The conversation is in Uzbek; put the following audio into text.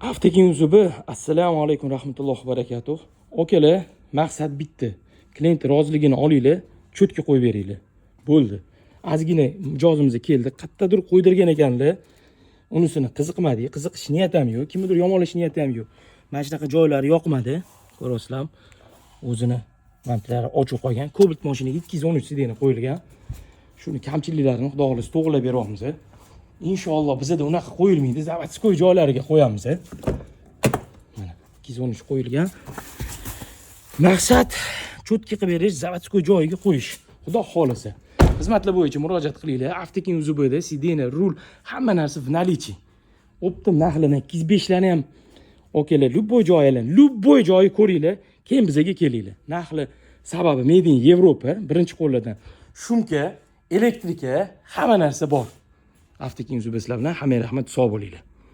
Haftaning uzubi. Assalomu alaykum rahmatullohi va barakatuh. Okalar, maqsad bitta. Klient roziligini olinglar, cho'tka qo'yib beringlar. Bo'ldi. Ozgina mijozimiz keldi, qayerdadir qo'ydirgan ekanlar. Unisini qiziqmadi, qiziqish niyati ham yo'q, kimnidir yomonlash niyati ham yo'q. Mana shunaqa joylari yoqmadi. Ko'rasizlar, o'zini mantlari ochiq qolgan. Cobalt mashinaga 213 sidena qo'yilgan. Shuni kamchiliklarini xudo xohlasa to'g'rilab beryapmiz. İnşallah bize de unaqa qo'yilmaydi. Zavodskoy joylariga qo'yamiz. Mana 213 qo'yilgan. Maqsad cho'tka qilib berish, zavodskoy joyiga qo'yish. Xudo xolasa. Xizmatlar bo'yicha murojaat qilinglar. Avtokin uzubida sidena, rul, hamma narsa в наличии. Optim narxlarini 205 larni ham okalar, любой joyi ko'ringlar, keyin bizga kelinglar. Narxli sababi Made in Yevropa, birinchi qo'llardan. Shumka, elektrika, hamma narsa bor. Avtokin uzubida sizlar bilan hamma rahmat, sog' bo'linglar.